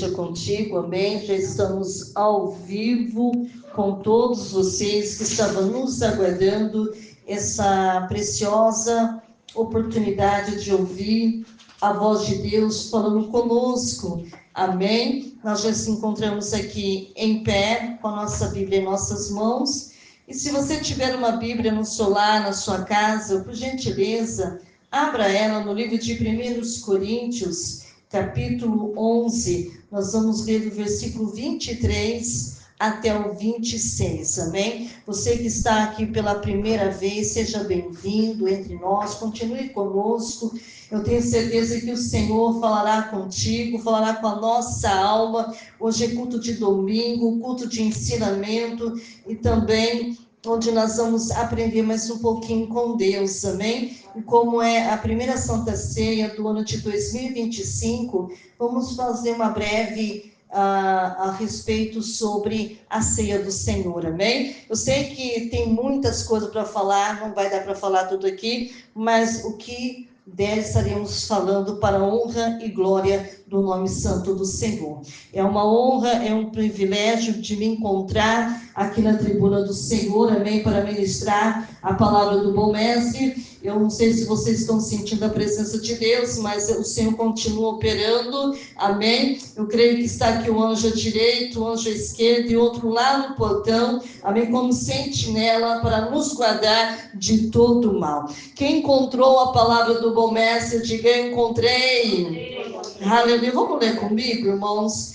esteja contigo, amém? Já estamos ao vivo com todos vocês que estavam nos aguardando essa preciosa oportunidade de ouvir a voz de Deus falando conosco, amém? Nós já nos encontramos aqui em pé, com a nossa Bíblia em nossas mãos, e se você tiver uma Bíblia no seu lar, na sua casa, por gentileza, abra ela no livro de 1 Coríntios, capítulo 11, nós vamos ler do versículo 23 até o 26, amém? Você que está aqui pela primeira vez, seja bem-vindo entre nós, continue conosco. Eu tenho certeza que o Senhor falará contigo, falará com a nossa alma. Hoje é culto de domingo, culto de ensinamento e também onde nós vamos aprender mais um pouquinho com Deus, amém? E como é a primeira Santa Ceia do ano de 2025, vamos fazer uma breve a respeito sobre a ceia do Senhor, amém? Eu sei que tem muitas coisas para falar, não vai dar para falar tudo aqui, mas o que der estaremos falando para a honra e glória do nome santo do Senhor. É uma honra, é um privilégio de me encontrar aqui na tribuna do Senhor, amém, para ministrar a palavra do bom mestre. Eu não sei se vocês estão sentindo a presença de Deus, mas o Senhor continua operando, amém? Eu creio que está aqui o anjo à direita, o anjo à esquerda e outro lá no portão, amém? Como sentinela para nos guardar de todo mal. Quem encontrou a palavra do bom mestre, diga: eu encontrei. Aleluia. Vamos ler comigo, irmãos?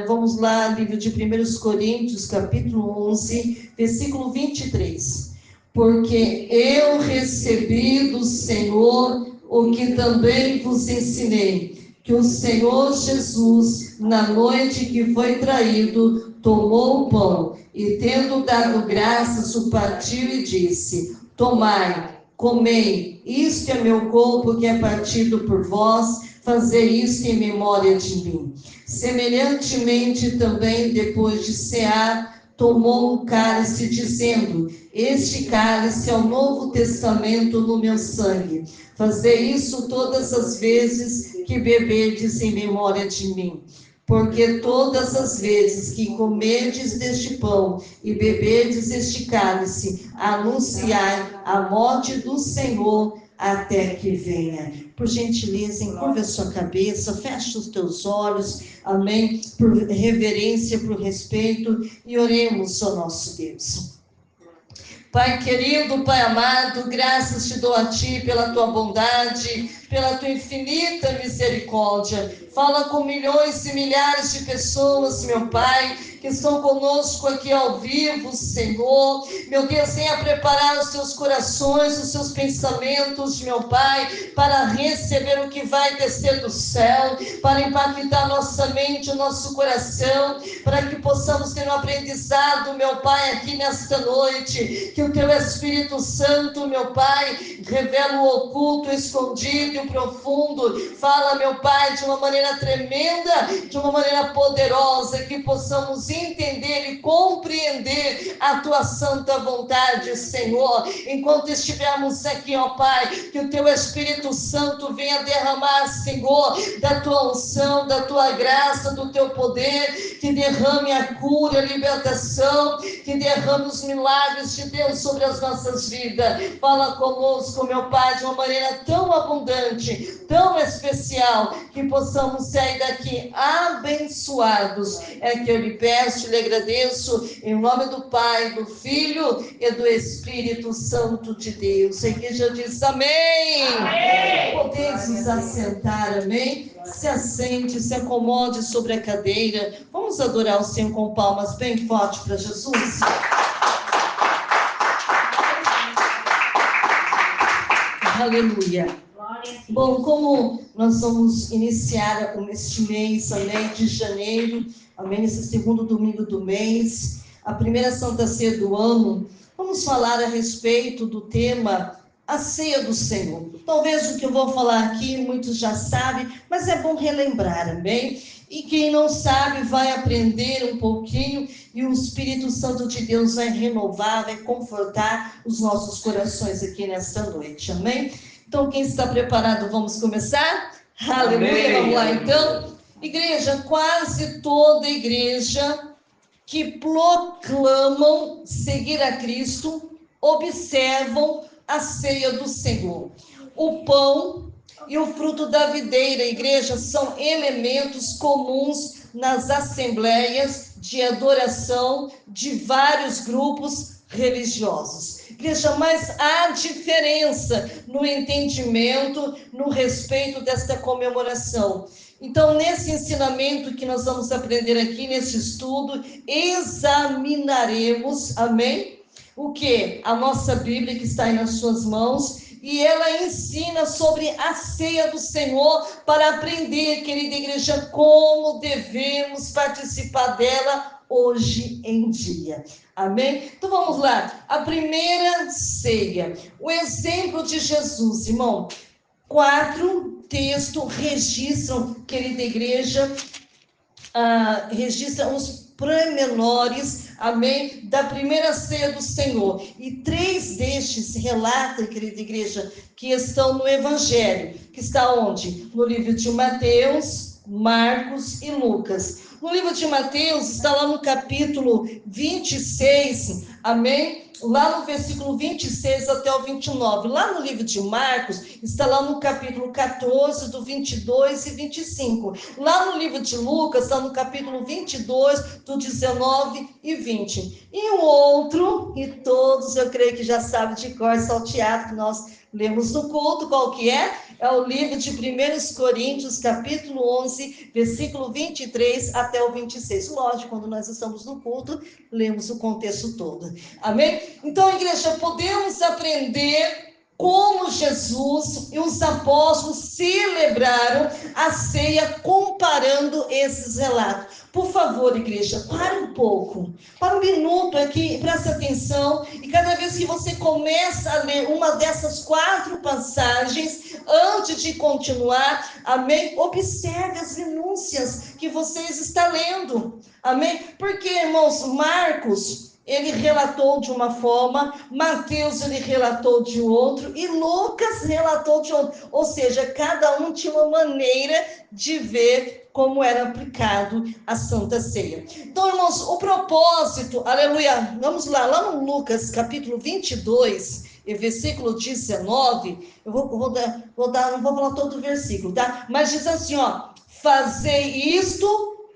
Vamos lá, livro de 1 Coríntios, capítulo 11, versículo 23. Porque eu recebi do Senhor o que também vos ensinei, que o Senhor Jesus, na noite que foi traído, tomou o pão e, tendo dado graças, o partiu e disse: tomai, comei, isto é meu corpo que é partido por vós, fazei isto em memória de mim. Semelhantemente também, depois de cear, tomou um cálice, dizendo: este cálice é o novo testamento no meu sangue. Fazei isso todas as vezes que beberdes em memória de mim. Porque todas as vezes que comerdes deste pão e beberdes este cálice, anunciai a morte do Senhor até que venha. Por gentileza, encurva a sua cabeça, feche os teus olhos, amém? Por reverência, por respeito, e oremos ao nosso Deus. Pai querido, Pai amado, graças te dou a Ti pela Tua bondade, pela Tua infinita misericórdia. Fala com milhões e milhares de pessoas, meu Pai, que estão conosco aqui ao vivo, Senhor. Meu Deus, venha preparar os seus corações, os seus pensamentos, meu Pai, para receber o que vai descer do céu, para impactar nossa mente, o nosso coração, para que possamos ter um aprendizado, meu Pai, aqui nesta noite. Que o Teu Espírito Santo, meu Pai, revela o oculto, o escondido e o profundo. Fala, meu Pai, de uma maneira tremenda, de uma maneira poderosa, que possamos entender e compreender a Tua santa vontade, Senhor. Enquanto estivermos aqui, ó Pai, que o Teu Espírito Santo venha derramar, Senhor, da Tua unção, da Tua graça, do Teu poder, que derrame a cura, a libertação, que derrame os milagres de Deus sobre as nossas vidas. Fala conosco, meu Pai, de uma maneira tão abundante, tão especial, que possamos sair daqui abençoados. É que eu lhe peço, lhe agradeço, em nome do Pai, do Filho e do Espírito Santo de Deus. A igreja diz amém. Amém. Podeis nos assentar, amém? Se assente, se acomode sobre a cadeira. Vamos adorar o Senhor com palmas bem forte para Jesus. Aleluia. Bom, como nós vamos iniciar este mês, amém, de janeiro, amém, nesse segundo domingo do mês, a primeira Santa Ceia do ano, vamos falar a respeito do tema a ceia do Senhor. Talvez o que eu vou falar aqui muitos já sabem, mas é bom relembrar, amém? E quem não sabe vai aprender um pouquinho e o Espírito Santo de Deus vai renovar, vai confortar os nossos corações aqui nesta noite, amém? Então, quem está preparado, vamos começar? Aleluia, vamos lá então. Igreja, quase toda igreja que proclamam seguir a Cristo, observam a ceia do Senhor. O pão e o fruto da videira, igreja, são elementos comuns nas assembleias de adoração de vários grupos religiosos. Igreja, mas há diferença no entendimento, no respeito desta comemoração. Então, nesse ensinamento que nós vamos aprender aqui, nesse estudo, examinaremos, amém? O que? A nossa Bíblia que está aí nas suas mãos, e ela ensina sobre a ceia do Senhor para aprender, querida igreja, como devemos participar dela hoje em dia. Amém? Então vamos lá. A primeira ceia, o exemplo de Jesus, irmão. 4 textos registram, querida igreja, registram os pormenores, amém, da primeira ceia do Senhor. E 3 destes relatam, querida igreja, que estão no Evangelho, que está onde? No livro de Mateus, Marcos e Lucas. No livro de Mateus, está lá no capítulo 26, amém? Lá no versículo 26 até o 29. Lá no livro de Marcos, está lá no capítulo 14, do 22 e 25. Lá no livro de Lucas, está no capítulo 22, do 19 e 20. E o outro, e todos eu creio que já sabem de cor salteado, que nós lemos no culto, qual que é? É o livro de 1 Coríntios, capítulo 11, versículo 23 até o 26. Lógico, quando nós estamos no culto, lemos o contexto todo. Amém? Então, igreja, podemos aprender como Jesus e os apóstolos celebraram a ceia comparando esses relatos. Por favor, igreja, para um pouco, para um minuto aqui, preste atenção, e cada vez que você começa a ler uma dessas 4 passagens, antes de continuar, amém, observe as minúcias que vocês estão lendo, amém, porque, irmãos, Marcos, ele relatou de uma forma, Mateus ele relatou de outro, e Lucas relatou de outro, ou seja, cada um tinha uma maneira de ver como era aplicado a Santa Ceia. Então, irmãos, o propósito, aleluia, vamos lá no Lucas, capítulo 22, e versículo 19, eu vou dar, não vou falar todo o versículo, tá? Mas diz assim, ó, fazei isto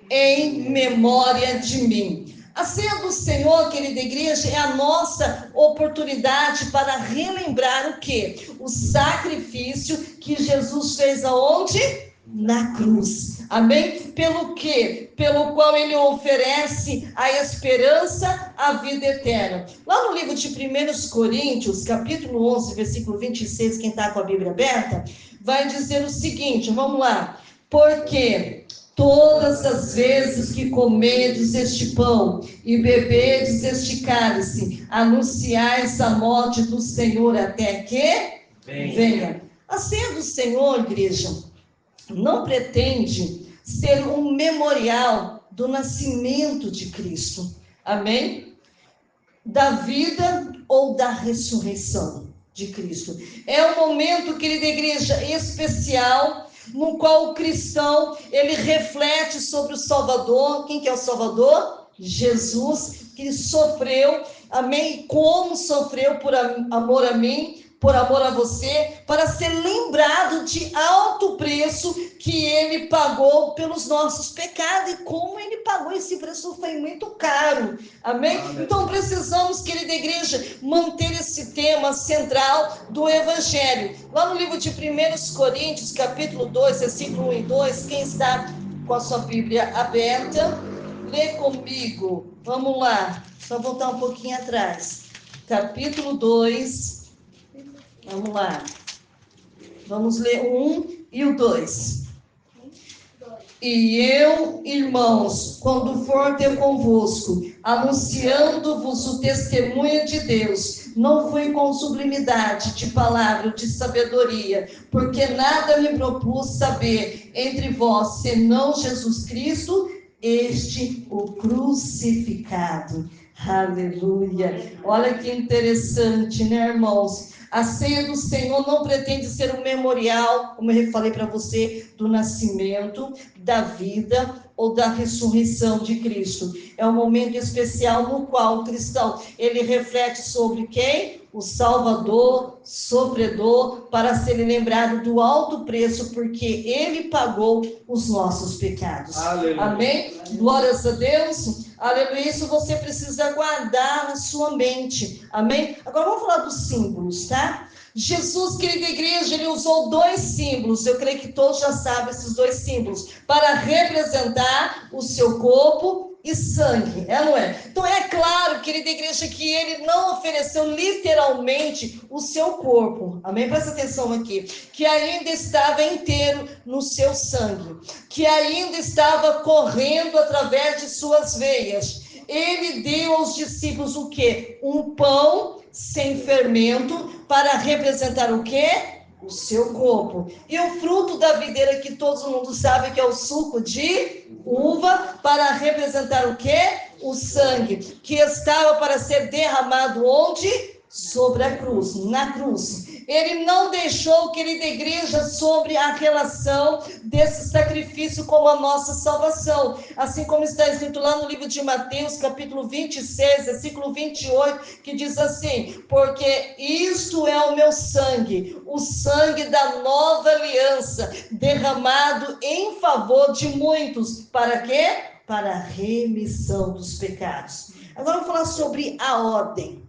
em memória de mim. A ceia do Senhor, querida igreja, é a nossa oportunidade para relembrar o quê? O sacrifício que Jesus fez aonde? Na cruz. Amém? Pelo quê? Pelo qual ele oferece a esperança, a vida eterna. Lá no livro de 1 Coríntios, capítulo 11, versículo 26, quem está com a Bíblia aberta, vai dizer o seguinte, vamos lá. Porque todas as vezes que comerdes este pão e beberdes este cálice, anunciais a morte do Senhor até que venha. A ceia do Senhor, igreja, não pretende ser um memorial do nascimento de Cristo. Amém? Da vida ou da ressurreição de Cristo. É um momento, querida igreja, especial, no qual o cristão, ele reflete sobre o Salvador. Quem que é o Salvador? Jesus, que sofreu, amém? Como sofreu por amor a mim, por amor a você, para ser lembrado de alto preço que ele pagou pelos nossos pecados, e como ele pagou esse preço foi muito caro, amém? Então precisamos, querida igreja, manter esse tema central do Evangelho. Lá no livro de 1 Coríntios, capítulo 2, versículo 1 e 2, quem está com a sua Bíblia aberta, lê comigo, vamos lá, só voltar um pouquinho atrás, capítulo 2, vamos lá. Vamos ler o 1 e o 2. E eu, irmãos, quando for ter convosco, anunciando-vos o testemunho de Deus, não fui com sublimidade de palavra ou de sabedoria, porque nada me propus saber entre vós, senão Jesus Cristo, este o crucificado. Aleluia. Olha que interessante, né, irmãos? A ceia do Senhor não pretende ser um memorial, como eu falei para você, do nascimento, da vida ou da ressurreição de Cristo. É um momento especial no qual o cristão, ele reflete sobre quem? O Salvador, sofredor, para ser lembrado do alto preço, porque ele pagou os nossos pecados. Aleluia. Amém? Glórias a Deus. Aleluia. Isso você precisa guardar na sua mente. Amém? Agora vamos falar dos símbolos, tá? Jesus, querida igreja, ele usou 2 símbolos, eu creio que todos já sabem esses 2 símbolos, para representar o seu corpo e sangue, não é? Então é claro, querida igreja, que ele não ofereceu literalmente o seu corpo, amém? Presta atenção aqui, que ainda estava inteiro no seu sangue, que ainda estava correndo através de suas veias. Ele deu aos discípulos o quê? Um pão sem fermento, para representar o quê? O seu corpo. E o fruto da videira, que todo mundo sabe que é o suco de uva, para representar o quê? O sangue, que estava para ser derramado onde? Sobre a cruz, na cruz. Ele não deixou, querida igreja, sobre a relação desse sacrifício com a nossa salvação. Assim como está escrito lá no livro de Mateus, capítulo 26, versículo 28, que diz assim: porque isto é o meu sangue, o sangue da nova aliança, derramado em favor de muitos. Para quê? Para a remissão dos pecados. Agora vamos falar sobre a ordem.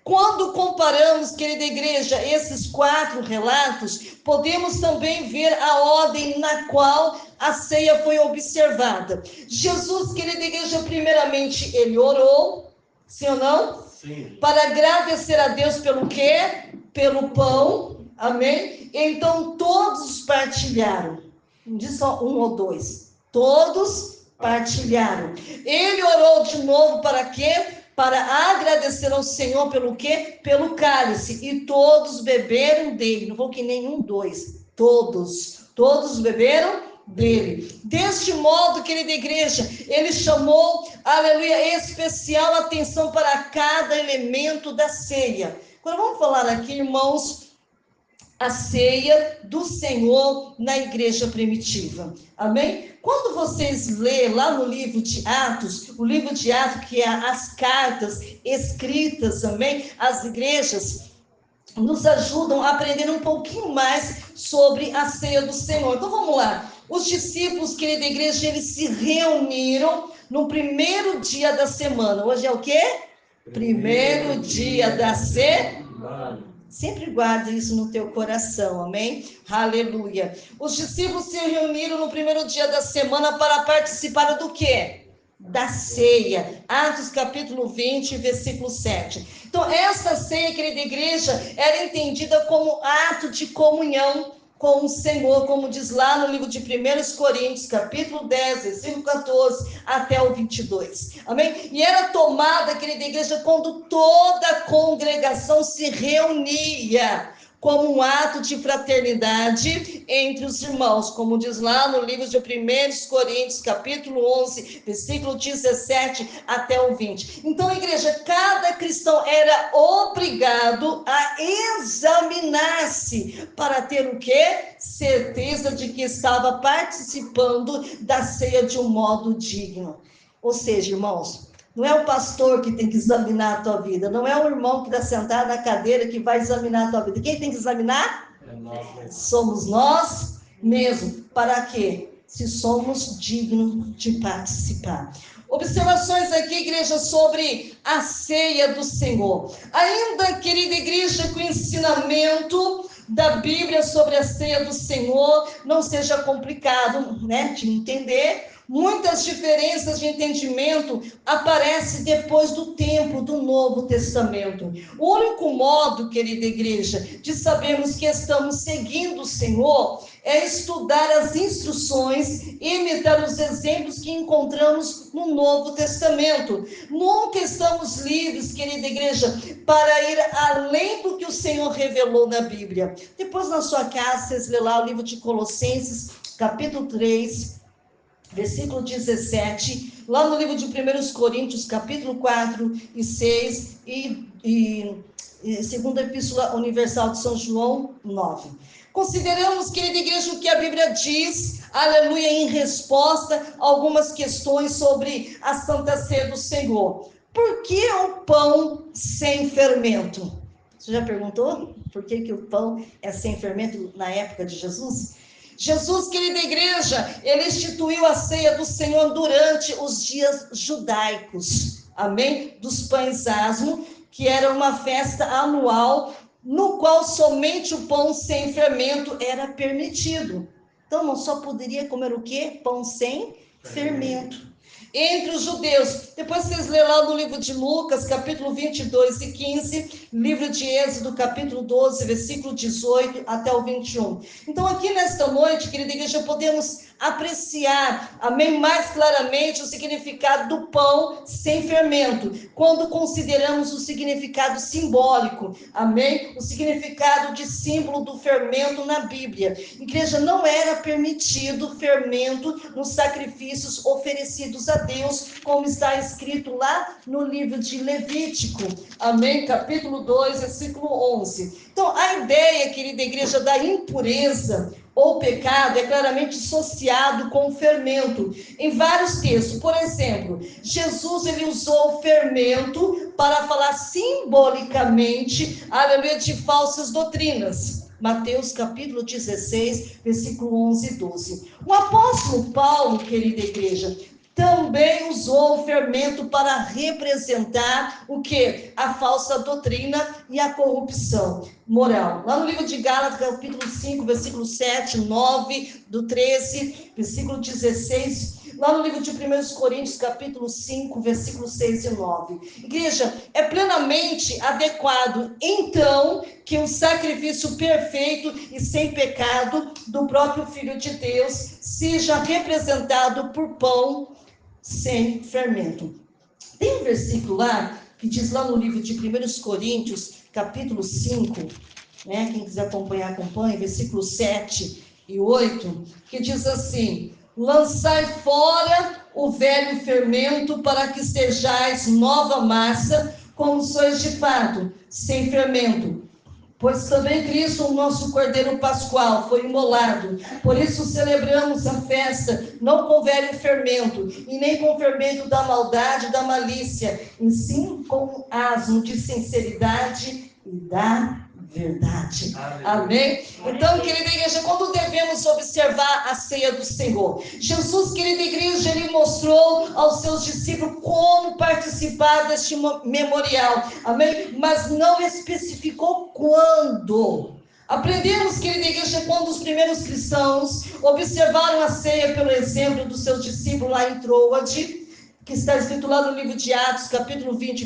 Quando comparamos, querida igreja, esses 4 relatos, podemos também ver a ordem na qual a ceia foi observada. Jesus, querida igreja, primeiramente, ele orou, sim ou não? Sim. Para agradecer a Deus pelo quê? Pelo pão, amém? Então todos partilharam, não diz só 1 ou 2, todos partilharam. Ele orou de novo para quê? Para agradecer ao Senhor pelo quê? Pelo cálice. E todos beberam dele. Não vou que nenhum, 2. Todos beberam dele. Deste modo, querida igreja, ele chamou, aleluia, especial atenção para cada elemento da ceia. Agora vamos falar aqui, irmãos, a ceia do Senhor na igreja primitiva. Amém? Quando vocês lêem lá no livro de Atos, o livro de Atos, que é as cartas escritas, amém? As igrejas nos ajudam a aprender um pouquinho mais sobre a ceia do Senhor. Então vamos lá. Os discípulos, querida igreja, eles se reuniram no primeiro dia da semana. Hoje é o quê? Primeiro dia da semana. Sempre guarde isso no teu coração, amém? Aleluia. Os discípulos se reuniram no primeiro dia da semana para participar do quê? Da ceia. Atos capítulo 20, versículo 7. Então, essa ceia, querida igreja, era entendida como ato de comunhão com o Senhor, como diz lá no livro de 1 Coríntios, capítulo 10, versículo 14 até o 22. Amém? E era tomada, querida igreja, quando toda a congregação se reunia, como um ato de fraternidade entre os irmãos, como diz lá no livro de 1 Coríntios, capítulo 11, versículo 17 até o 20. Então, igreja, cada cristão era obrigado a examinar-se para ter o quê? Certeza de que estava participando da ceia de um modo digno. Ou seja, irmãos, não é o pastor que tem que examinar a tua vida, não é o irmão que está sentado na cadeira que vai examinar a tua vida. Quem tem que examinar? É nós mesmos. Somos nós mesmos. Para quê? Se somos dignos de participar. Observações aqui, igreja, sobre a ceia do Senhor. Ainda, querida igreja, que o ensinamento da Bíblia sobre a ceia do Senhor não seja complicado, né, de entender. Muitas diferenças de entendimento aparecem depois do tempo do Novo Testamento. O único modo, querida igreja, de sabermos que estamos seguindo o Senhor é estudar as instruções e imitar os exemplos que encontramos no Novo Testamento. Nunca estamos livres, querida igreja, para ir além do que o Senhor revelou na Bíblia. Depois, na sua casa, vocês lêem lá o livro de Colossenses, capítulo 3, versículo 17, lá no livro de 1 Coríntios, capítulo 4 e 6, e Segunda Epístola Universal de São João 9. Consideramos, querida igreja, o que a Bíblia diz, aleluia, em resposta a algumas questões sobre a Santa Ceia do Senhor. Por que o pão sem fermento? Você já perguntou por que o pão é sem fermento na época de Jesus? Jesus, querida igreja, ele instituiu a ceia do Senhor durante os dias judaicos, amém? Dos pães asmos, que era uma festa anual, no qual somente o pão sem fermento era permitido. Então, não só poderia comer o quê? Pão sem fermento. Entre os judeus, depois vocês lêem lá no livro de Lucas, capítulo 22 e 15, livro de Êxodo, capítulo 12, versículo 18 até o 21. Então, aqui nesta noite, querida igreja, podemos apreciar, amém, mais claramente o significado do pão sem fermento, quando consideramos o significado simbólico, amém, o significado de símbolo do fermento na Bíblia. Igreja, não era permitido fermento nos sacrifícios oferecidos a Deus, como está escrito lá no livro de Levítico, amém, capítulo 2, versículo 11. Então, a ideia, querida igreja, da impureza ou pecado é claramente associado com o fermento em vários textos. Por exemplo, Jesus ele usou o fermento para falar simbolicamente, aleluia, de falsas doutrinas. Mateus capítulo 16, versículo 11 e 12. O apóstolo Paulo, querida igreja, também usou o fermento para representar o quê? A falsa doutrina e a corrupção moral. Lá no livro de Gálatas, capítulo 5, versículo 7, 9, do 13, versículo 16, lá no livro de 1 Coríntios, capítulo 5, versículo 6 e 9. Igreja, é plenamente adequado, então, que o sacrifício perfeito e sem pecado do próprio Filho de Deus seja representado por pão sem fermento. Tem um versículo lá, que diz lá no livro de 1 Coríntios, capítulo 5, né? Quem quiser acompanhar, acompanhe, versículo 7 e 8, que diz assim: lançai fora o velho fermento, para que sejais nova massa, como sois de fato, sem fermento. Pois também Cristo, o nosso Cordeiro Pascual, foi imolado. Por isso celebramos a festa, não com velho fermento, e nem com fermento da maldade e da malícia, e sim com asmo de sinceridade e da verdade. Amém? Então, querida igreja, quando devemos observar a ceia do Senhor? Jesus, querida igreja, ele mostrou aos seus discípulos como participar deste memorial. Amém? Mas não especificou quando. Aprendemos, querida igreja, quando os primeiros cristãos observaram a ceia pelo exemplo dos seus discípulos lá em Troade, que está escrito lá no livro de Atos, capítulo 20,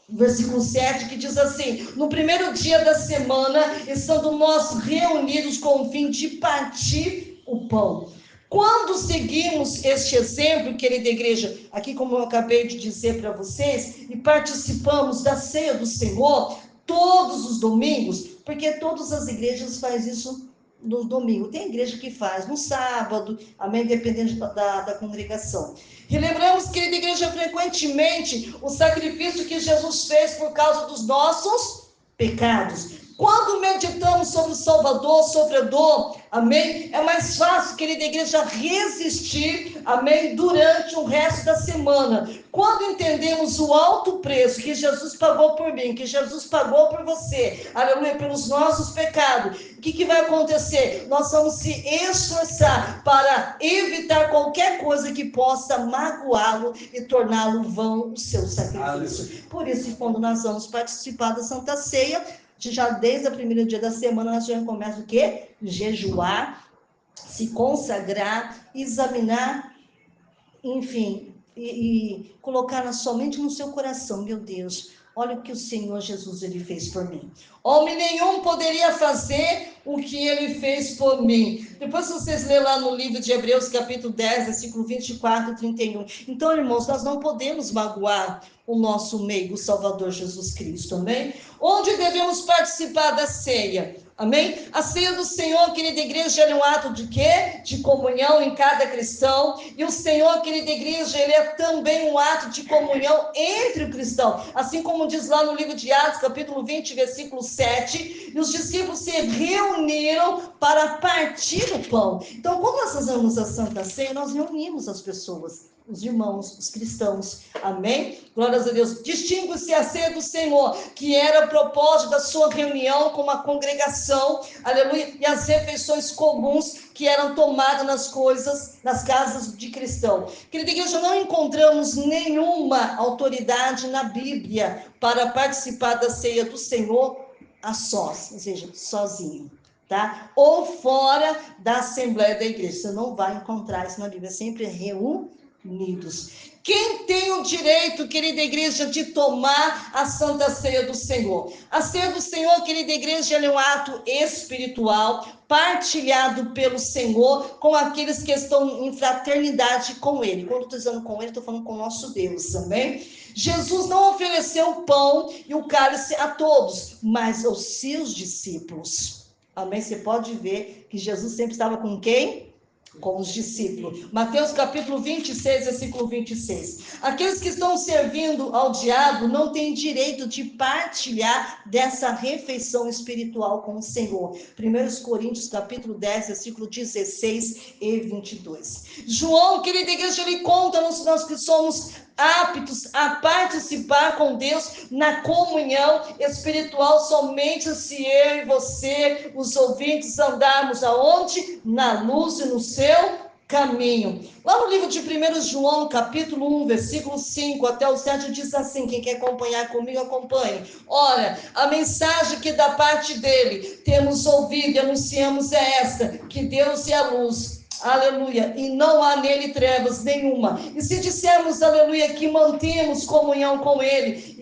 versículo 7, que diz assim: no primeiro dia da semana, estando nós reunidos com o fim de partir o pão. Quando seguimos este exemplo, querida igreja, aqui como eu acabei de dizer para vocês, e participamos da ceia do Senhor todos os domingos, porque todas as igrejas fazem isso no domingo. Tem igreja que faz no sábado, amém, dependendo da congregação. Relembramos, querida igreja, frequentemente o sacrifício que Jesus fez por causa dos nossos pecados. Quando meditamos sobre o Salvador, sobre a dor, amém, é mais fácil, querida igreja, resistir, amém, durante o resto da semana. Quando entendemos o alto preço que Jesus pagou por mim, que Jesus pagou por você, aleluia, pelos nossos pecados, o que vai acontecer? Nós vamos se esforçar para evitar qualquer coisa que possa magoá-lo e torná-lo vão o seu sacrifício. Aleluia. Por isso, quando nós vamos participar da Santa Ceia, já desde o primeiro dia da semana, nós já começamos o quê? Jejuar, se consagrar, examinar, enfim, e colocar somente no seu coração: meu Deus, olha o que o Senhor Jesus ele fez por mim. Homem nenhum poderia fazer o que ele fez por mim. Depois vocês lêem lá no livro de Hebreus, capítulo 10, versículo 24 e 31. Então, irmãos, nós não podemos magoar o nosso meigo Salvador Jesus Cristo, amém? Onde devemos participar da ceia? Amém? A ceia do Senhor, querida igreja, ele é um ato de quê? De comunhão em cada cristão. E o Senhor, querida igreja, ele é também um ato de comunhão entre o cristão. Assim como diz lá no livro de Atos, capítulo 20, versículo 7, e os discípulos se reuniram para partir o pão. Então, quando nós fazemos a Santa Ceia, nós reunimos as pessoas, os irmãos, os cristãos, amém? Glórias a Deus. Distingue-se a ceia do Senhor, que era o propósito da sua reunião com uma congregação, aleluia, e as refeições comuns que eram tomadas nas casas de cristão. Querida igreja, não encontramos nenhuma autoridade na Bíblia para participar da ceia do Senhor a sós, ou seja, sozinho. Tá? Ou fora da Assembleia da Igreja. Você não vai encontrar isso na Bíblia, sempre reunidos. Quem tem o direito, querida igreja, de tomar a Santa Ceia do Senhor? A Ceia do Senhor, querida igreja, é um ato espiritual partilhado pelo Senhor com aqueles que estão em fraternidade com Ele. Quando estou dizendo com Ele, estou falando com o nosso Deus, amém? Jesus não ofereceu o pão e o cálice a todos, mas aos seus discípulos. Amém? Você pode ver que Jesus sempre estava com quem? Com os discípulos. Mateus capítulo 26, versículo 26. Aqueles que estão servindo ao diabo não têm direito de partilhar dessa refeição espiritual com o Senhor. 1 Coríntios capítulo 10, versículo 16 e 22. João, querida igreja, ele conta nós que somos aptos a participar com Deus na comunhão espiritual somente se eu e você, os ouvintes, andarmos aonde? Na luz e no seu caminho. Lá no livro de 1 João, capítulo 1, versículo 5 até o 7, diz assim, quem quer acompanhar comigo, acompanhe. Ora, a mensagem que da parte dele temos ouvido e anunciamos é esta, que Deus é a luz, aleluia, e não há nele trevas nenhuma. E se dissermos, aleluia, que mantemos comunhão com ele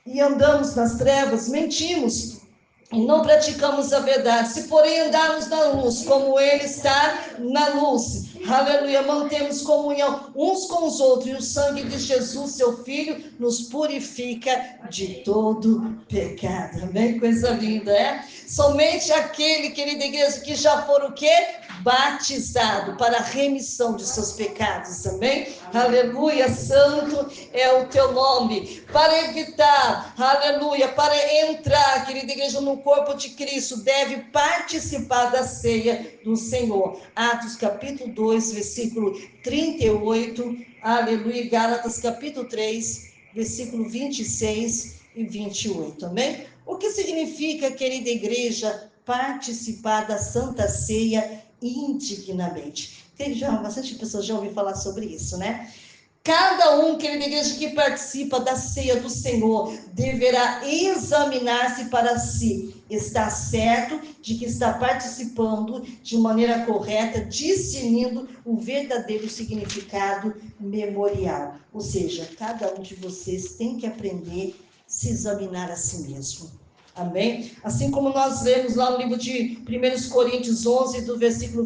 e andamos nas trevas, mentimos e não praticamos a verdade. Se porém andarmos na luz, como ele está na luz, aleluia, mantemos comunhão uns com os outros, e o sangue de Jesus, seu Filho, nos purifica de todo pecado. Amém? Coisa linda, é? Somente aquele, querida igreja, que já for o quê? Batizado para a remissão de seus pecados, amém? Aleluia, santo é o teu nome. Para evitar, aleluia, para entrar, querida igreja, no corpo de Cristo, deve participar da ceia do Senhor. Atos capítulo 2, versículo 38, aleluia, Gálatas capítulo 3, versículo 26 e 28, amém? O que significa, querida igreja, participar da Santa Ceia indignamente? Bastante pessoas já ouviram falar sobre isso, né? Cada um, querida igreja, que participa da ceia do Senhor deverá examinar-se para si. Está certo de que está participando de maneira correta, discernindo o verdadeiro significado memorial. Ou seja, cada um de vocês tem que aprender a se examinar a si mesmo. Amém? Assim como nós lemos lá no livro de 1 Coríntios 11, do versículo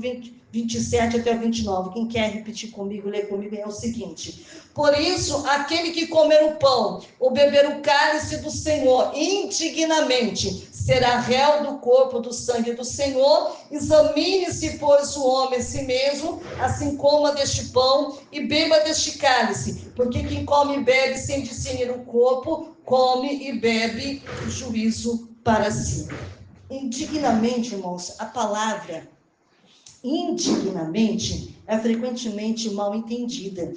27 até 29. Quem quer repetir comigo, ler comigo, é o seguinte. Por isso, aquele que comer o pão ou beber o cálice do Senhor indignamente será réu do corpo, do sangue do Senhor. Examine-se, pois, o homem a si mesmo, assim coma deste pão e beba deste cálice. Porque quem come e bebe sem discernir o corpo, come e bebe juízo para si. Indignamente, irmãos, a palavra indignamente é frequentemente mal entendida,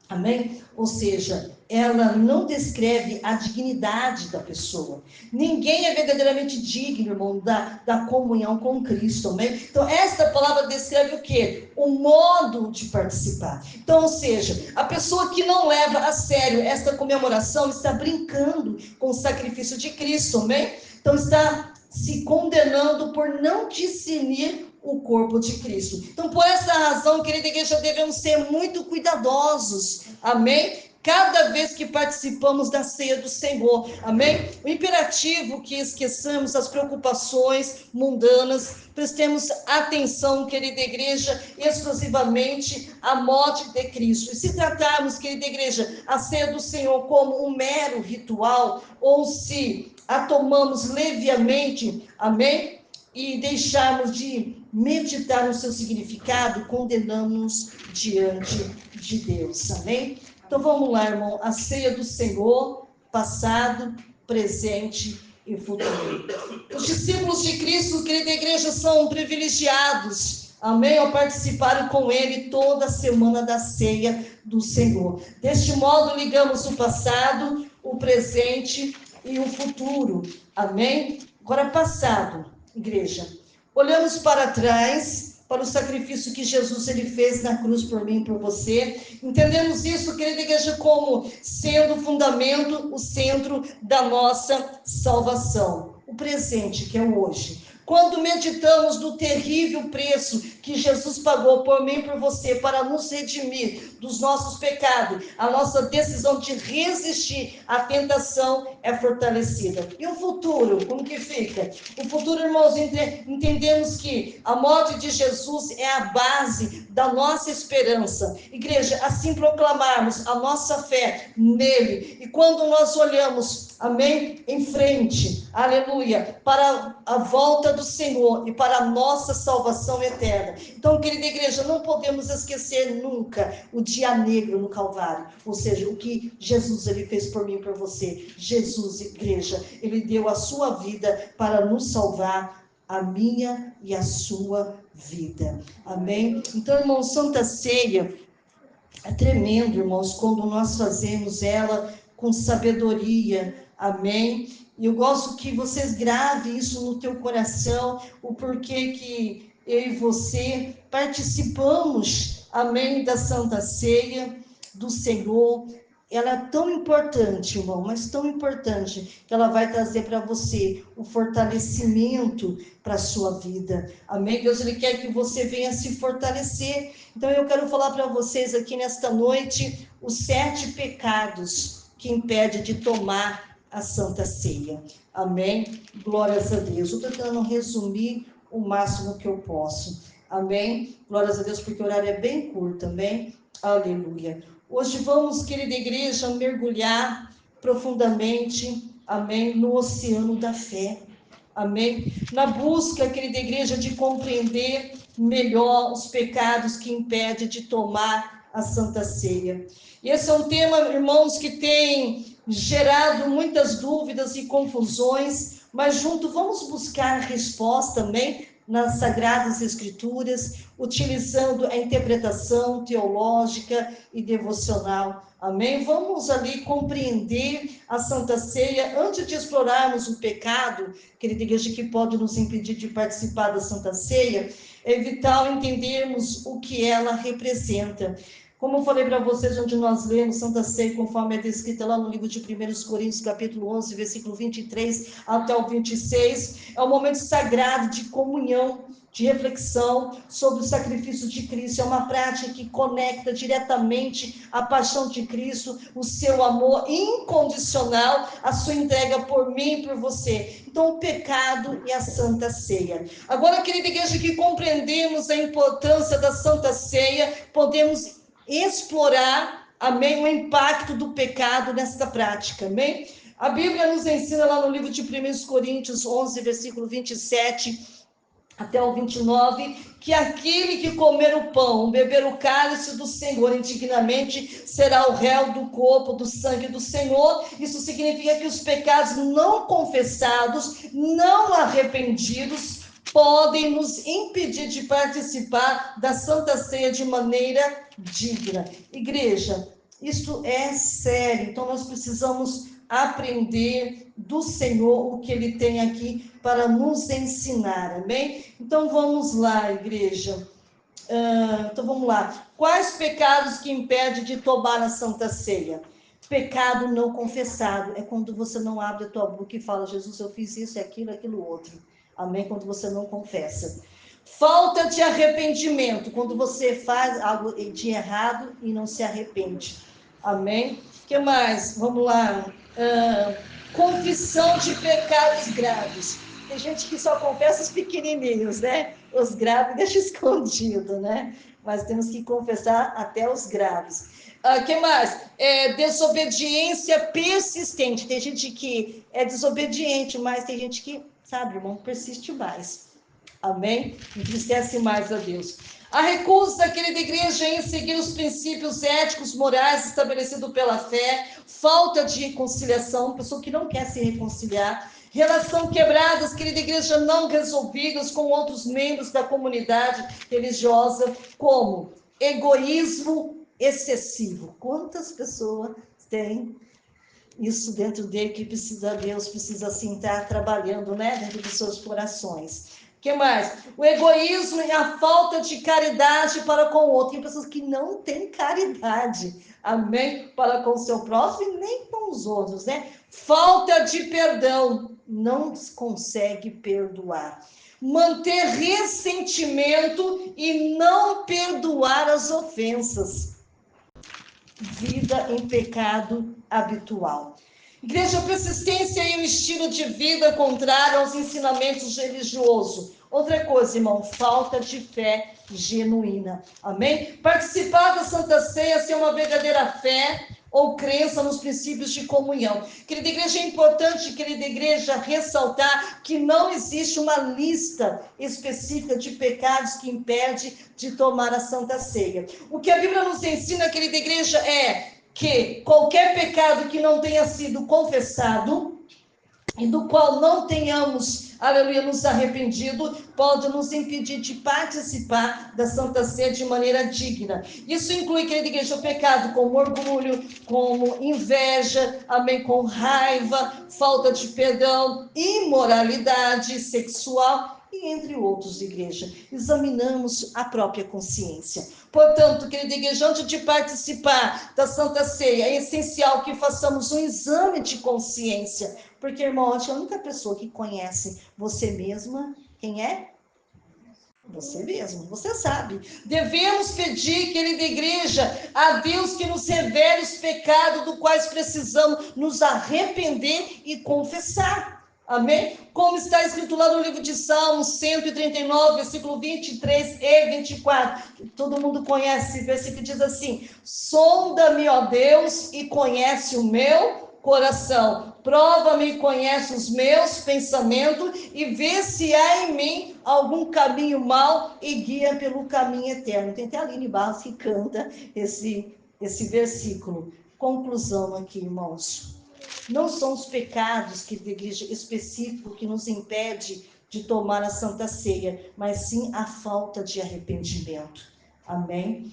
amém? Ou seja, ela não descreve a dignidade da pessoa. Ninguém é verdadeiramente digno, irmão, da comunhão com Cristo, amém? Então, esta palavra descreve o quê? O modo de participar. Então, ou seja, a pessoa que não leva a sério esta comemoração está brincando com o sacrifício de Cristo, amém? Então, está se condenando por não discernir o corpo de Cristo. Então, por essa razão, querida igreja, devemos ser muito cuidadosos, amém? Cada vez que participamos da ceia do Senhor, amém? O imperativo que esqueçamos as preocupações mundanas, prestemos atenção, querida igreja, exclusivamente à morte de Cristo. E se tratarmos, querida igreja, a ceia do Senhor como um mero ritual, ou se a tomamos leviamente, amém? e deixarmos de meditar no seu significado, condenamos diante de Deus, amém? Então vamos lá, irmão, a ceia do Senhor, passado, presente e futuro. Os discípulos de Cristo, querida igreja, são privilegiados, amém, ao participarem com Ele toda a semana da ceia do Senhor. Deste modo, ligamos o passado, o presente e o futuro, amém? Agora, passado, igreja, olhamos para trás, para o sacrifício que Jesus ele fez na cruz por mim e por você. Entendemos isso, querida igreja, como sendo o fundamento, o centro da nossa salvação. O presente, que é o hoje. Quando meditamos no terrível preço que Jesus pagou por mim e por você para nos redimir dos nossos pecados, a nossa decisão de resistir à tentação é fortalecida. E o futuro, como que fica? O futuro, irmãos, entendemos que a morte de Jesus é a base da nossa esperança. Igreja, assim proclamarmos a nossa fé nele. E quando nós olhamos, amém, em frente, aleluia, para a volta do Senhor e para a nossa salvação eterna. Então, querida igreja, não podemos esquecer nunca o dia negro no Calvário, ou seja, o que Jesus ele fez por mim e por você. Jesus, igreja, ele deu a sua vida para nos salvar, a minha e a sua vida. Amém? Então, irmãos, Santa Ceia é tremendo, irmãos, quando nós fazemos ela com sabedoria. Amém? E eu gosto que vocês gravem isso no teu coração, o porquê que eu e você participamos, amém, da Santa Ceia do Senhor. Ela é tão importante, irmão, mas tão importante, que ela vai trazer para você o fortalecimento para a sua vida. Amém? Deus, ele quer que você venha se fortalecer. Então, eu quero falar para vocês aqui nesta noite os 7 pecados que impedem de tomar a Santa Ceia. Amém? Glórias a Deus. Eu estou tentando resumir o máximo que eu posso. Amém? Glórias a Deus, porque o horário é bem curto, amém? Aleluia. Hoje vamos, querida igreja, mergulhar profundamente, amém, no oceano da fé. Amém? Na busca, querida igreja, de compreender melhor os pecados que impedem de tomar a Santa Ceia. E esse é um tema, irmãos, que tem gerado muitas dúvidas e confusões, mas junto vamos buscar resposta também nas Sagradas Escrituras, utilizando a interpretação teológica e devocional. Amém? Vamos ali compreender a Santa Ceia antes de explorarmos o pecado, querida igreja, que pode nos impedir de participar da Santa Ceia. É vital entendermos o que ela representa. Como eu falei para vocês, onde nós lemos Santa Ceia, conforme é descrita lá no livro de 1 Coríntios, capítulo 11, versículo 23 até o 26, é um momento sagrado de comunhão, de reflexão sobre o sacrifício de Cristo. É uma prática que conecta diretamente a paixão de Cristo, o seu amor incondicional, a sua entrega por mim e por você. Então, o pecado e a Santa Ceia. Agora, querida igreja, que compreendemos a importância da Santa Ceia, podemos explorar, amém, o impacto do pecado nesta prática, amém? A Bíblia nos ensina lá no livro de 1 Coríntios 11, versículo 27 até o 29, que aquele que comer o pão, beber o cálice do Senhor indignamente, será o réu do corpo, do sangue do Senhor. Isso significa que os pecados não confessados, não arrependidos, podem nos impedir de participar da Santa Ceia de maneira digna. Igreja, isso é sério, então nós precisamos aprender do Senhor o que Ele tem aqui para nos ensinar, amém? Então vamos lá, igreja. Então vamos lá. Quais pecados que impedem de tomar a Santa Ceia? Pecado não confessado é quando você não abre a tua boca e fala: Jesus, eu fiz isso, aquilo outro. Amém? Quando você não confessa. Falta de arrependimento, quando você faz algo de errado e não se arrepende. Amém? O que mais? Vamos lá. Confissão de pecados graves. Tem gente que só confessa os pequenininhos, né? Os graves deixa escondido, né? Mas temos que confessar até os graves. O que mais? Desobediência persistente. Tem gente que é desobediente, mas tem gente que, sabe, irmão, persiste mais. Amém? Entristece mais a Deus. A recusa da querida igreja em seguir os princípios éticos, morais estabelecidos pela fé, falta de reconciliação, pessoa que não quer se reconciliar, relação quebradas, querida igreja, não resolvidas com outros membros da comunidade religiosa, como egoísmo excessivo. Quantas pessoas têm isso dentro dele que Deus precisa assim estar trabalhando, né, dentro dos seus corações. O que mais? O egoísmo e a falta de caridade para com o outro. Tem pessoas que não têm caridade, amém? Para com o seu próximo e nem com os outros, né? Falta de perdão, não consegue perdoar. Manter ressentimento e não perdoar as ofensas. Vida em pecado habitual. Igreja, persistência e um estilo de vida contrário aos ensinamentos religiosos. Outra coisa, irmão, falta de fé genuína. Amém? Participar da Santa Ceia sem uma verdadeira fé ou crença nos princípios de comunhão. Querida igreja, é importante, querida igreja, ressaltar que não existe uma lista específica de pecados que impede de tomar a Santa Ceia. O que a Bíblia nos ensina, querida igreja, é que qualquer pecado que não tenha sido confessado e do qual não tenhamos, aleluia, nos arrependido, pode nos impedir de participar da Santa Ceia de maneira digna. Isso inclui, querida igreja, o pecado como orgulho, como inveja, amém, com raiva, falta de perdão, imoralidade sexual, e entre outros, igreja. Examinamos a própria consciência. Portanto, querida igreja, antes de participar da Santa Ceia, é essencial que façamos um exame de consciência. Porque, irmão, a única pessoa que conhece você mesma, quem é? Você mesmo, você sabe. Devemos pedir, querida igreja, a Deus que nos revele os pecados dos quais precisamos nos arrepender e confessar. Amém? Como está escrito lá no livro de Salmos 139, versículo 23 e 24. Todo mundo conhece esse versículo que diz assim: sonda-me, ó Deus, e conhece o meu coração. Prova-me e conhece os meus pensamentos e vê se há em mim algum caminho mau e guia pelo caminho eterno. Tem até a Aline Barros que canta esse versículo. Conclusão aqui, irmãos. Não são os pecados que de igreja específico que nos impede de tomar a Santa Ceia, mas sim a falta de arrependimento. Amém?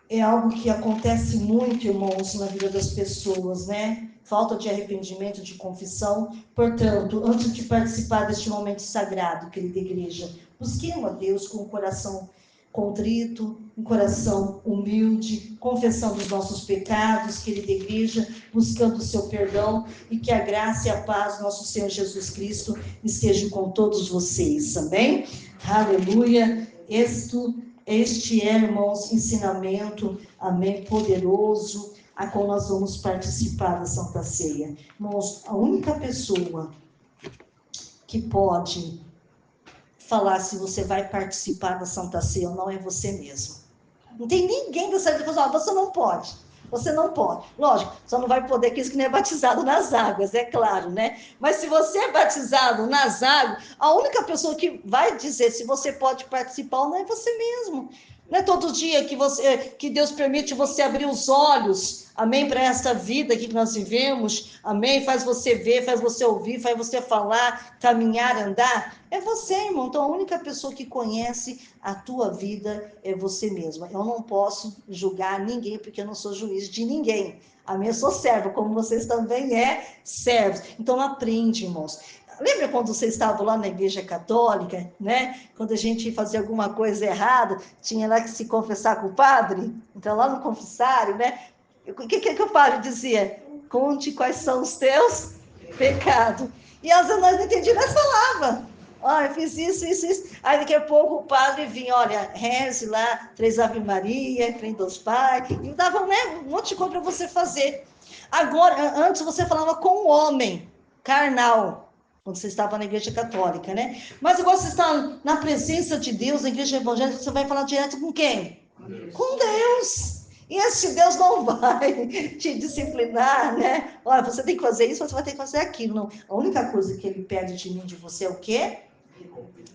É algo que acontece muito, irmãos, na vida das pessoas, né? Falta de arrependimento, de confissão. Portanto, antes de participar deste momento sagrado, querida igreja, busquemos a Deus com o coração contrito, um coração humilde, confessando os nossos pecados, querida igreja, buscando o seu perdão, e que a graça e a paz do nosso Senhor Jesus Cristo estejam com todos vocês, amém? Aleluia! Este é, irmãos, ensinamento, amém, poderoso, a qual nós vamos participar da Santa Ceia. Irmãos, a única pessoa que pode falar se você vai participar da Santa Ceia ou não é você mesmo. Não tem ninguém que sabe falar, você não pode. Você não pode. Lógico, só não vai poder aqueles que não é batizado nas águas, é claro, né? Mas se você é batizado nas águas, a única pessoa que vai dizer se você pode participar ou não é você mesmo. Não é todo dia que Deus permite você abrir os olhos, amém, para esta vida que nós vivemos, amém, faz você ver, faz você ouvir, faz você falar, caminhar, andar, é você, irmão. Então a única pessoa que conhece a tua vida é você mesma. Eu não posso julgar ninguém, porque eu não sou juiz de ninguém, amém, eu sou servo, como vocês também servos. Então aprende, irmãos. Lembra quando você estava lá na igreja católica, né? Quando a gente fazia alguma coisa errada, tinha lá que se confessar com o padre? Então, lá no confessário, né? O que o padre dizia? Conte quais são os teus pecados. E às vezes nós não entendíamos, nós falava. Olha, eu fiz isso. Aí daqui a pouco o padre vinha, olha, reze lá, 3 Ave Maria, em frente aos pais, e dava, né, um monte de coisa para você fazer. Agora, antes você falava com o homem, carnal, quando você estava na igreja católica, né? Mas agora você está na presença de Deus, na igreja evangélica, você vai falar direto com quem? Com Deus. E esse Deus não vai te disciplinar, né? Olha, você tem que fazer isso, você vai ter que fazer aquilo. Não. A única coisa que ele pede de mim, de você, é o quê?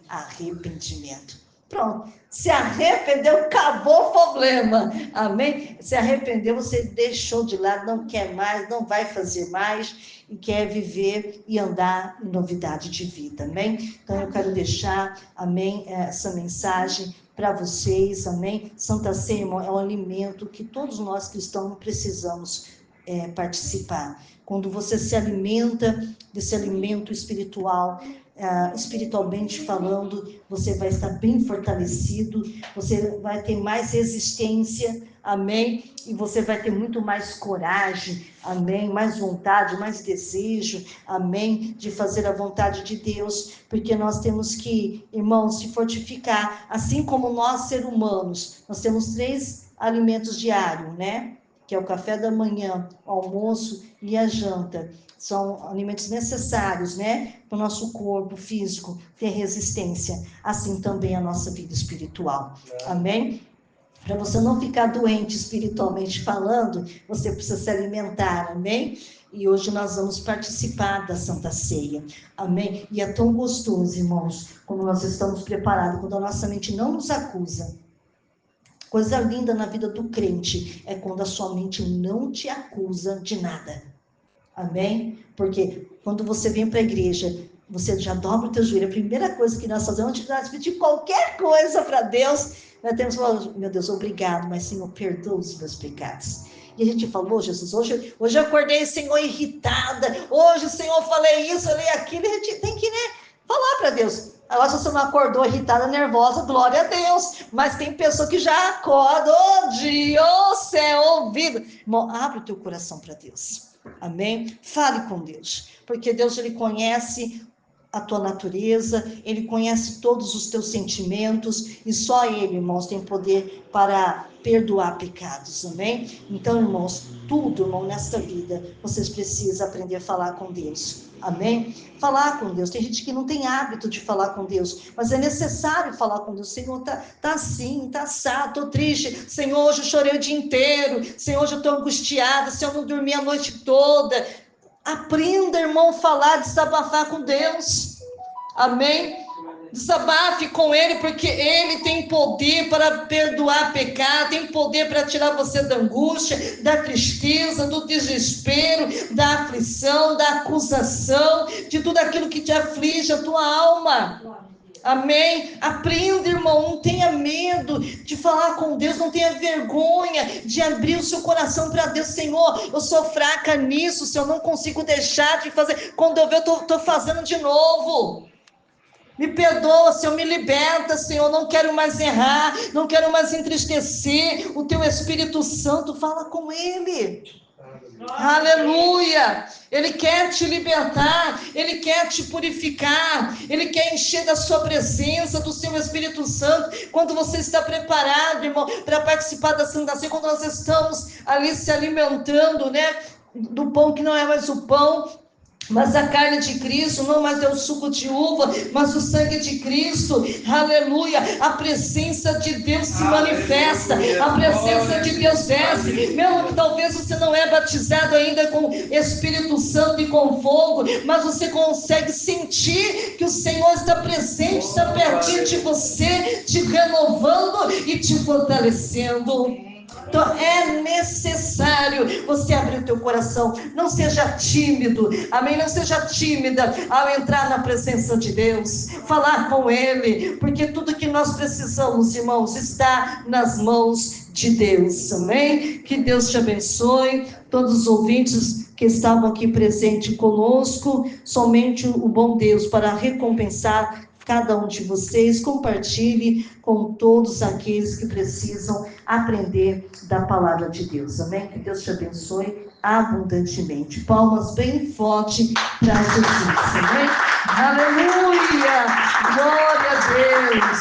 Arrependimento. Pronto. Se arrependeu, acabou o problema. Amém? Se arrependeu, você deixou de lado, não quer mais, não vai fazer mais e quer viver e andar em novidade de vida. Amém? Então eu quero deixar, amém, essa mensagem para vocês. Amém? Santa Ceia, irmão, é um alimento que todos nós cristãos precisamos participar. Quando você se alimenta desse alimento espiritual, espiritualmente falando, você vai estar bem fortalecido, você vai ter mais resistência, amém? E você vai ter muito mais coragem, amém? Mais vontade, mais desejo, amém? De fazer a vontade de Deus, porque nós temos que, irmãos, se fortificar, assim como nós, seres humanos, nós temos 3 alimentos diários, né? Que é o café da manhã, o almoço e a janta. São alimentos necessários, né? Para o nosso corpo físico ter resistência. Assim também a nossa vida espiritual. Amém? Para você não ficar doente espiritualmente falando, você precisa se alimentar. Amém? E hoje nós vamos participar da Santa Ceia. Amém? E é tão gostoso, irmãos, quando nós estamos preparados, quando a nossa mente não nos acusa. Coisa linda na vida do crente é quando a sua mente não te acusa de nada. Amém? Porque quando você vem para a igreja, você já dobra o teu joelho. A primeira coisa que nós fazemos, antes de nós pedir qualquer coisa para Deus, nós temos que falar, meu Deus, obrigado, mas Senhor, perdoa os meus pecados. E a gente falou, Jesus, hoje eu acordei, Senhor, irritada. Hoje, Senhor, falei isso, falei aquilo. E a gente tem que, falar para Deus. Agora, se você não acordou irritada, nervosa, glória a Deus. Mas tem pessoa que já acorda, Deus, céu, ouvido. Irmão, abre o teu coração para Deus. Amém? Fale com Deus. Porque Deus, Ele conhece a tua natureza, Ele conhece todos os teus sentimentos, e só Ele, irmãos, tem poder para perdoar pecados, amém? Então, irmãos, tudo, irmão, nesta vida, vocês precisam aprender a falar com Deus, amém? Falar com Deus, tem gente que não tem hábito de falar com Deus, mas é necessário falar com Deus. Senhor, tá assim, tá assado, tô triste, Senhor, hoje eu chorei o dia inteiro, Senhor, hoje eu tô angustiada, Senhor, eu não dormi a noite toda. Aprenda, irmão, falar, desabafar com Deus, amém? Desabafe com Ele, porque Ele tem poder para perdoar pecado, tem poder para tirar você da angústia, da tristeza, do desespero, da aflição, da acusação, de tudo aquilo que te aflige a tua alma. Amém? Aprenda, irmão, não tenha medo de falar com Deus, não tenha vergonha de abrir o seu coração para Deus. Senhor, eu sou fraca nisso, Senhor, eu não consigo deixar de fazer. Quando eu ver, eu estou fazendo de novo. Me perdoa, Senhor, me liberta, Senhor, não quero mais errar, não quero mais entristecer. O teu Espírito Santo, fala com Ele. Aleluia! Ele quer te libertar, Ele quer te purificar, Ele quer encher da sua presença, do seu Espírito Santo. Quando você está preparado, irmão, para participar da Santa Ceia, quando nós estamos ali se alimentando, do pão que não é mais o pão, mas a carne de Cristo, não mais é o suco de uva, mas o sangue de Cristo, aleluia, a presença de Deus se manifesta, a presença de Deus desce, mesmo que talvez você não é batizado ainda com Espírito Santo e com fogo, mas você consegue sentir que o Senhor está presente, está pertinho de você, te renovando e te fortalecendo. Então é necessário você abrir o teu coração, não seja tímido, amém? Não seja tímida ao entrar na presença de Deus, falar com Ele, porque tudo que nós precisamos, irmãos, está nas mãos de Deus, amém? Que Deus te abençoe, todos os ouvintes que estavam aqui presentes conosco, somente o bom Deus para recompensar cada um de vocês, compartilhe com todos aqueles que precisam aprender da palavra de Deus, amém? Que Deus te abençoe abundantemente. Palmas bem forte para Jesus, amém? Aleluia! Glória a Deus!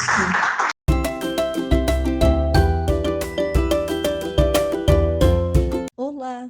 Olá,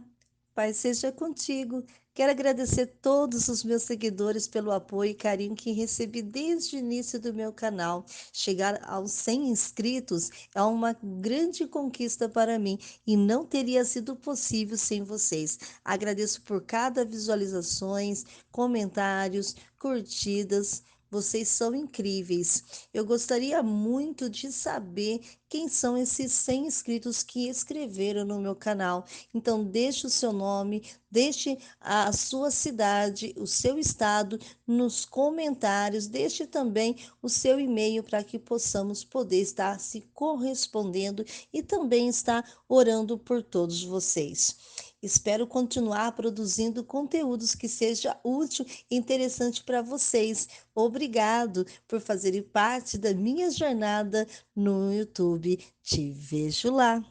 Pai seja contigo. Quero agradecer todos os meus seguidores pelo apoio e carinho que recebi desde o início do meu canal. Chegar aos 100 inscritos é uma grande conquista para mim e não teria sido possível sem vocês. Agradeço por cada visualizações, comentários, curtidas. Vocês são incríveis. Eu gostaria muito de saber quem são esses 100 inscritos que escreveram no meu canal. Então, deixe o seu nome, deixe a sua cidade, o seu estado nos comentários, deixe também o seu e-mail para que possamos poder estar se correspondendo e também estar orando por todos vocês. Espero continuar produzindo conteúdos que seja útil e interessante para vocês. Obrigado por fazerem parte da minha jornada no YouTube. Te vejo lá.